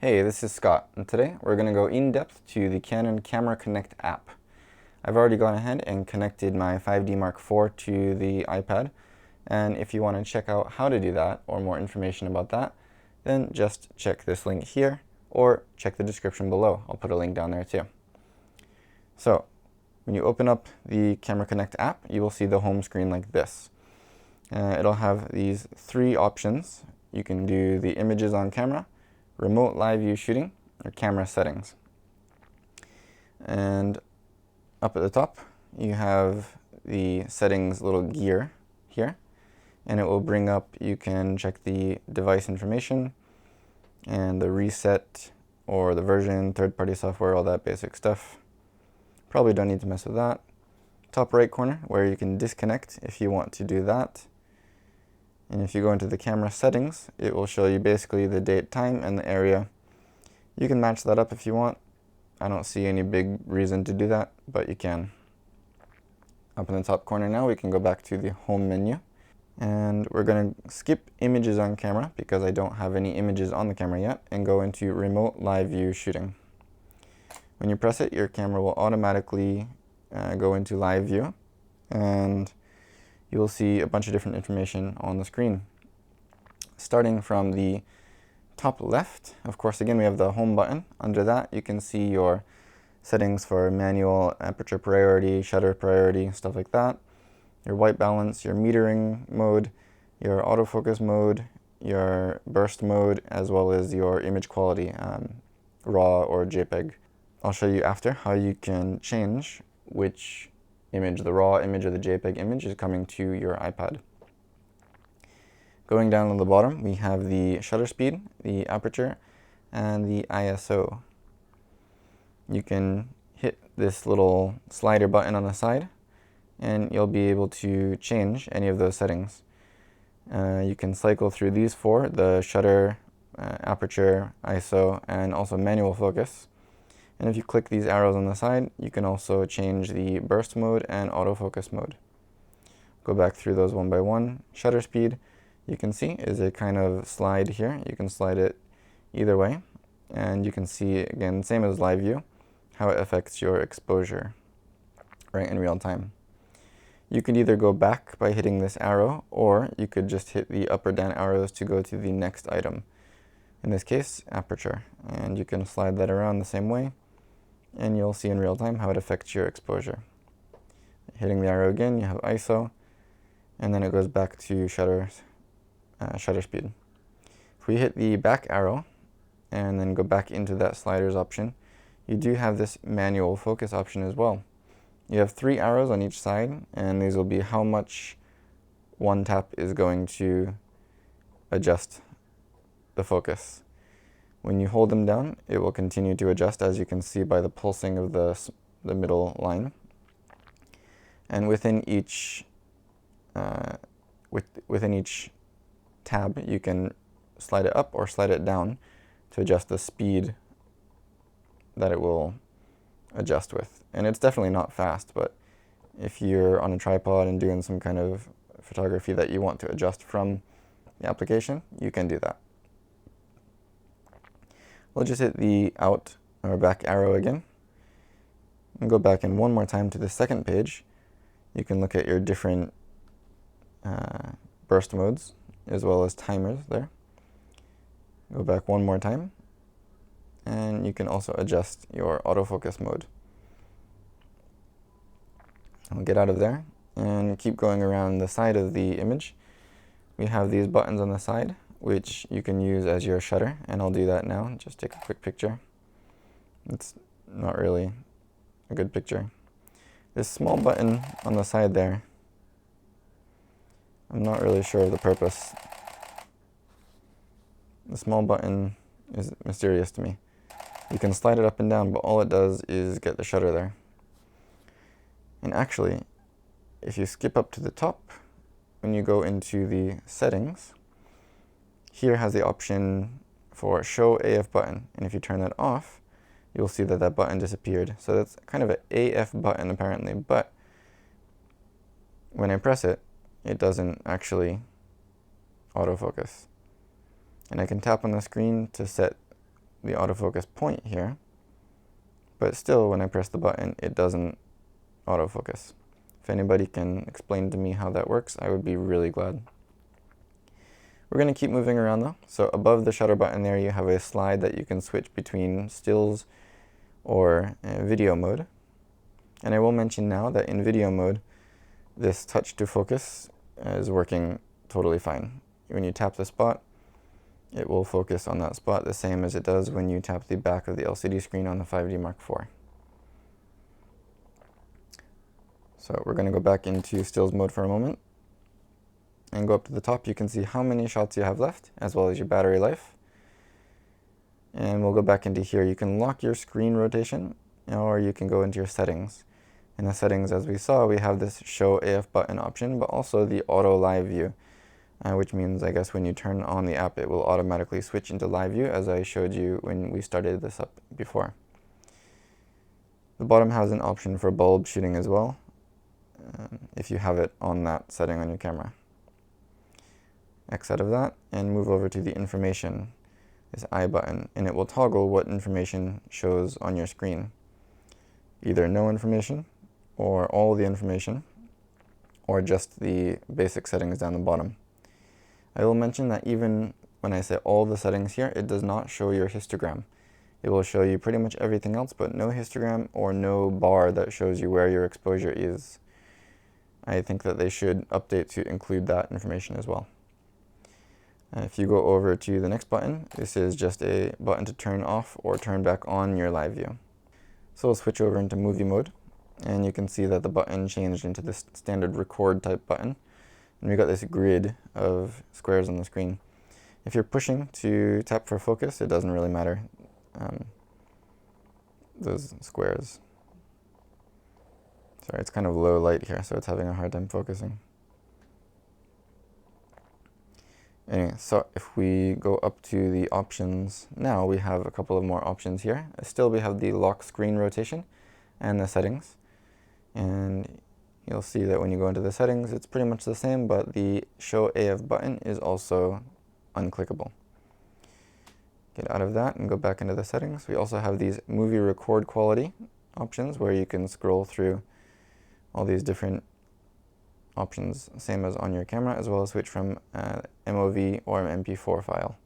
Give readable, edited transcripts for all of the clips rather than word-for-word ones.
Hey, this is Scott, and today we're going to go in-depth to the Canon Camera Connect app. I've already gone ahead and connected my 5D Mark IV to the iPad, and if you want to check out how to do that or more information about that, then just check this link here or check the description below. I'll put a link down there too. So, when you open up the Camera Connect app, you will see the home screen like this. It'll have these three options. You can do the images on camera, remote live view shooting, or camera settings. And up at the top, you have the settings little gear here, and it will bring up, you can check the device information and the reset or the version, third-party software, all that basic stuff. Probably don't need to mess with that. Top right corner, where you can disconnect if you want to do that. And if you go into the camera settings, it will show you basically the date, time, and the area. You can match that up if you want. I don't see any big reason to do that, but you can. Up in the top corner now, we can go back to the home menu. And we're going to skip images on camera because I don't have any images on the camera yet, and go into remote live view shooting. When you press it, your camera will automatically go into live view, and you will see a bunch of different information on the screen. Starting from the top left, of course, again, we have the home button. Under that, you can see your settings for manual, aperture priority, shutter priority, stuff like that. Your white balance, your metering mode, your autofocus mode, your burst mode, as well as your image quality, RAW or JPEG. I'll show you after how you can change which image, the RAW image or the JPEG image, is coming to your iPad. Going down on the bottom, we have the shutter speed, the aperture, and the ISO. You can hit this little slider button on the side, and you'll be able to change any of those settings. You can cycle through these four: the shutter, aperture, ISO, and also manual focus. And if you click these arrows on the side, you can also change the burst mode and autofocus mode. Go back through those one by one. Shutter speed, you can see, is a kind of slide here. You can slide it either way. And you can see, again, same as live view, how it affects your exposure right in real time. You could either go back by hitting this arrow, or you could just hit the up or down arrows to go to the next item. In this case, aperture. And you can slide that around the same way, and you'll see in real time how it affects your exposure. Hitting the arrow again, you have ISO, and then it goes back to shutter speed. If we hit the back arrow and then go back into that sliders option, you do have this manual focus option as well. You have three arrows on each side, and these will be how much one tap is going to adjust the focus. When you hold them down, it will continue to adjust, as you can see by the pulsing of the middle line. And within each within each tab, you can slide it up or slide it down to adjust the speed that it will adjust with. And it's definitely not fast, but if you're on a tripod and doing some kind of photography that you want to adjust from the application, you can do that. We'll just hit the out or back arrow again and go back in one more time to the second page. You can look at your different burst modes as well as timers there. Go back one more time, and you can also adjust your autofocus mode. I'll get out of there and keep going around the side of the image. We have these buttons on the side, which you can use as your shutter, and I'll do that now. Just take a quick picture. It's not really a good picture. This small button on the side there, I'm not really sure of the purpose. The small button is mysterious to me. You can slide it up and down, but all it does is get the shutter there. And actually, if you skip up to the top, when you go into the settings, here has the option for show AF button, and if you turn that off, you'll see that that button disappeared. So that's kind of an AF button apparently, but when I press it, it doesn't actually autofocus. And I can tap on the screen to set the autofocus point here, but still when I press the button it doesn't autofocus. If anybody can explain to me how that works, I would be really glad. We're going to keep moving around though. So above the shutter button there you have a slide that you can switch between stills or video mode. And I will mention now that in video mode this touch to focus is working totally fine. When you tap the spot, it will focus on that spot the same as it does when you tap the back of the LCD screen on the 5D Mark IV. So we're going to go back into stills mode for a moment and go up to the top. You can see how many shots you have left as well as your battery life. And we'll go back into here. You can lock your screen rotation or you can go into your settings. In the settings, as we saw, we have this show AF button option, but also the auto live view, which means I guess when you turn on the app it will automatically switch into live view as I showed you when we started this up before. The bottom has an option for bulb shooting as well, if you have it on that setting on your camera. X out of that and move over to the information, this I button, and it will toggle what information shows on your screen. Either no information, or all the information, or just the basic settings down the bottom. I will mention that even when I say all the settings here, it does not show your histogram. It will show you pretty much everything else, but no histogram or no bar that shows you where your exposure is. I think that they should update to include that information as well. If you go over to the next button, this is just a button to turn off or turn back on your live view. So we'll switch over into movie mode, and you can see that the button changed into this standard record type button. And we got this grid of squares on the screen. If you're pushing to tap for focus, it doesn't really matter, those squares. Sorry, it's kind of low light here, so it's having a hard time focusing. Anyway, so if we go up to the options now, we have a couple of more options here. Still, we have the lock screen rotation and the settings. And you'll see that when you go into the settings, it's pretty much the same, but the show AF button is also unclickable. Get out of that and go back into the settings. We also have these movie record quality options where you can scroll through all these different options, same as on your camera, as well as switch from MOV or MP4 file.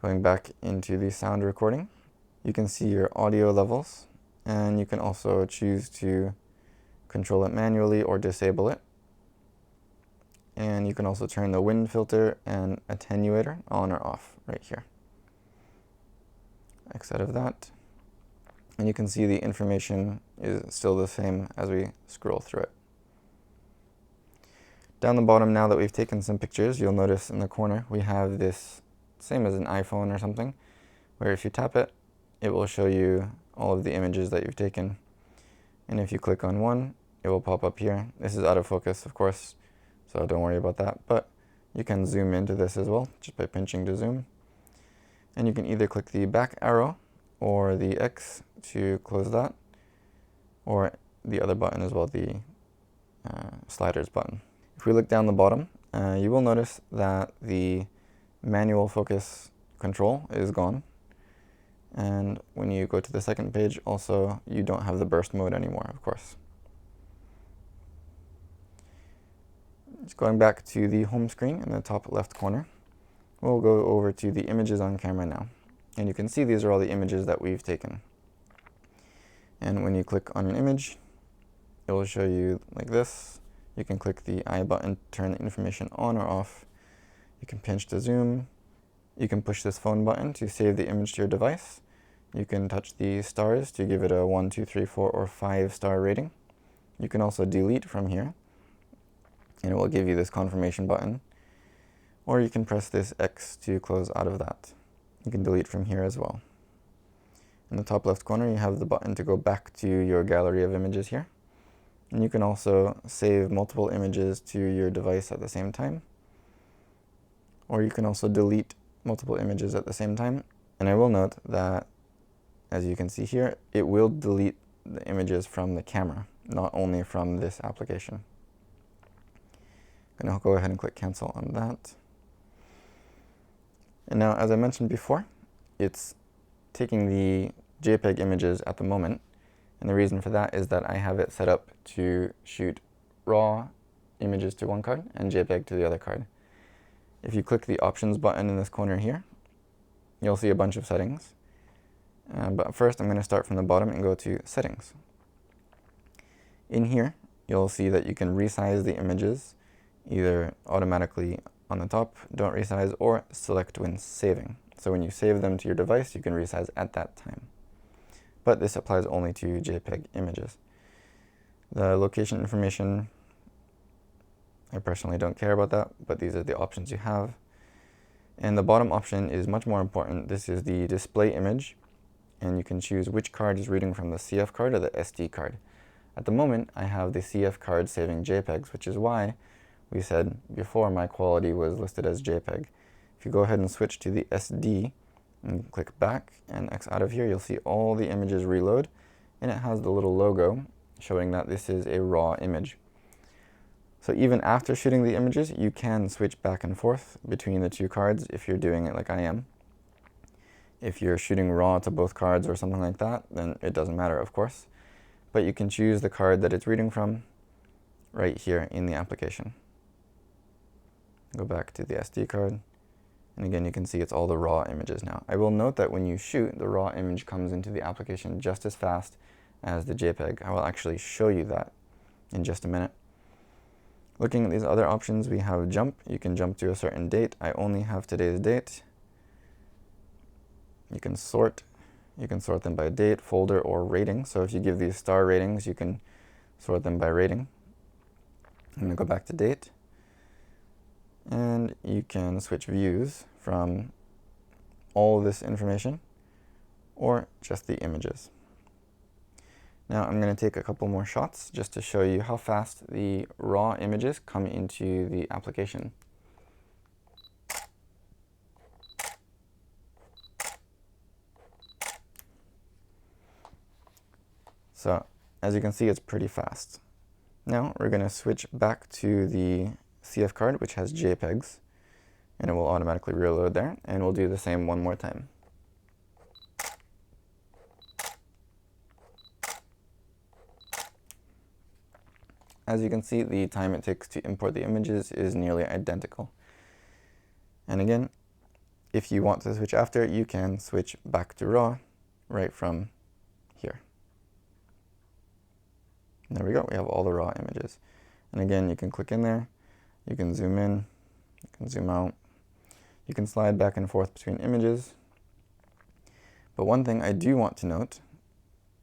Going back into the sound recording, you can see your audio levels, and you can also choose to control it manually or disable it. And you can also turn the wind filter and attenuator on or off right here. X out of that. And you can see the information is still the same as we scroll through it. Down the bottom, now that we've taken some pictures, you'll notice in the corner we have this, same as an iPhone or something, where if you tap it, it will show you all of the images that you've taken. And if you click on one, it will pop up here. This is out of focus, of course, so don't worry about that. But you can zoom into this as well, just by pinching to zoom. And you can either click the back arrow or the X to close that, or the other button as well, the sliders button. If we look down the bottom, you will notice that the manual focus control is gone. And when you go to the second page, also, you don't have the burst mode anymore, of course. Just going back to the home screen in the top left corner, we'll go over to the images on camera now. And you can see these are all the images that we've taken. And when you click on an image, it will show you like this. You can click the I button to turn the information on or off. You can pinch to zoom. You can push this phone button to save the image to your device. You can touch the stars to give it a 1, 2, 3, 4, or 5-star rating. You can also delete from here, and it will give you this confirmation button. Or you can press this X to close out of that. You can delete from here as well. In the top left corner, you have the button to go back to your gallery of images here. And you can also save multiple images to your device at the same time. Or you can also delete multiple images at the same time. And I will note that, as you can see here, it will delete the images from the camera, not only from this application. I'm going to go ahead and click cancel on that. And now, as I mentioned before, it's taking the JPEG images at the moment, and the reason for that is that I have it set up to shoot RAW images to one card and JPEG to the other card. If you click the options button in this corner here, you'll see a bunch of settings. But first I'm going to start from the bottom and go to settings. In here, you'll see that you can resize the images either automatically on the top, don't resize, or select when saving. So when you save them to your device, you can resize at that time. But this applies only to JPEG images. The location information, I personally don't care about that, but these are the options you have. And the bottom option is much more important. This is the display image, and you can choose which card is reading from the CF card or the SD card. At the moment, I have the CF card saving JPEGs, which is why we said before my quality was listed as JPEG. If you go ahead and switch to the SD and click back and X out of here, you'll see all the images reload, and it has the little logo showing that this is a RAW image. So even after shooting the images, you can switch back and forth between the two cards if you're doing it like I am. If you're shooting RAW to both cards or something like that, then it doesn't matter, of course. But you can choose the card that it's reading from right here in the application. Go back to the SD card, and again you can see it's all the RAW images now. I will note that when you shoot, the RAW image comes into the application just as fast as the JPEG. I will actually show you that in just a minute. Looking at these other options, we have jump. You can jump to a certain date. I only have today's date. You can sort. You can sort them by date, folder, or rating. So if you give these star ratings, you can sort them by rating. I'm going to go back to date. And you can switch views from all of this information or just the images. Now I'm going to take a couple more shots just to show you how fast the RAW images come into the application. So as you can see, it's pretty fast. Now we're going to switch back to the CF card, which has JPEGs, and it will automatically reload there, and we'll do the same one more time. As you can see, the time it takes to import the images is nearly identical. And again, if you want to switch after, you can switch back to RAW right from here. There we go, we have all the RAW images. And again, you can click in there, you can zoom in, you can zoom out, you can slide back and forth between images. But one thing I do want to note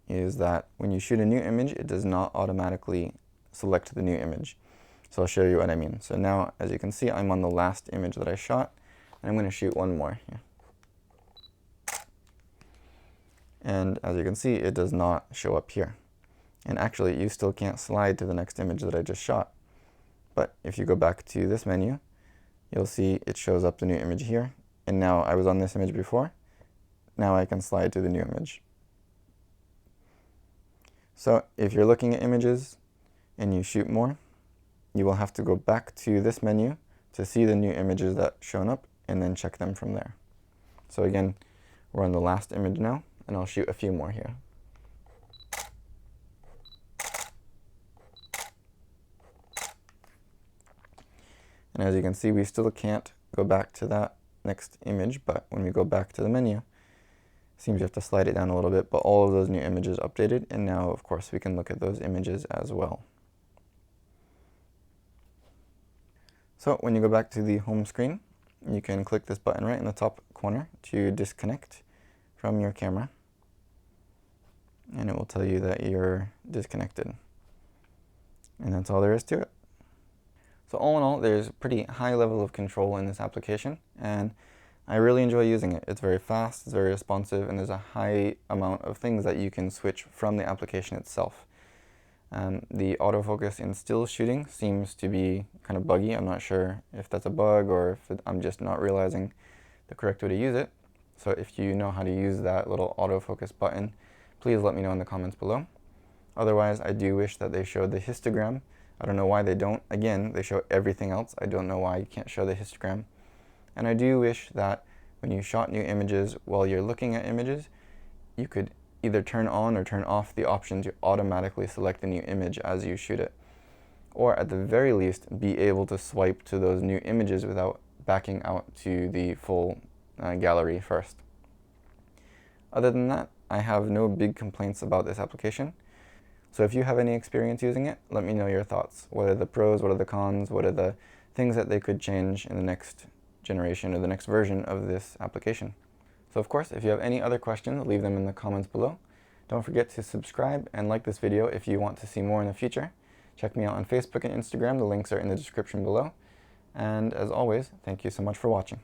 is that when you shoot a new image, it does not automatically select the new image. So I'll show you what I mean. So now, as you can see, I'm on the last image that I shot, and I'm going to shoot one more here. And as you can see, it does not show up here. And actually, you still can't slide to the next image that I just shot. But if you go back to this menu, you'll see it shows up the new image here. And now I was on this image before. Now I can slide to the new image. So if you're looking at images and you shoot more, you will have to go back to this menu to see the new images that shown up and then check them from there. So again, we're on the last image now, and I'll shoot a few more here. And as you can see, we still can't go back to that next image, but when we go back to the menu, it seems you have to slide it down a little bit, but all of those new images updated, and now of course we can look at those images as well. So when you go back to the home screen, you can click this button right in the top corner to disconnect from your camera, and it will tell you that you're disconnected. And that's all there is to it. So all in all, there's a pretty high level of control in this application, and I really enjoy using it. It's very fast, it's very responsive, and there's a high amount of things that you can switch from the application itself. The autofocus in still shooting seems to be kind of buggy. I'm not sure if that's a bug or if I'm just not realizing the correct way to use it. So if you know how to use that little autofocus button, please let me know in the comments below. Otherwise, I do wish that they showed the histogram. I don't know why they don't. Again, they show everything else. I don't know why you can't show the histogram. And I do wish that when you shot new images while you're looking at images, you could either turn on or turn off the option to automatically select the new image as you shoot it. Or at the very least, be able to swipe to those new images without backing out to the full gallery first. Other than that, I have no big complaints about this application. So if you have any experience using it, let me know your thoughts. What are the pros, what are the cons, what are the things that they could change in the next generation or the next version of this application. So of course, if you have any other questions, leave them in the comments below. Don't forget to subscribe and like this video if you want to see more in the future. Check me out on Facebook and Instagram. The links are in the description below. And as always, thank you so much for watching.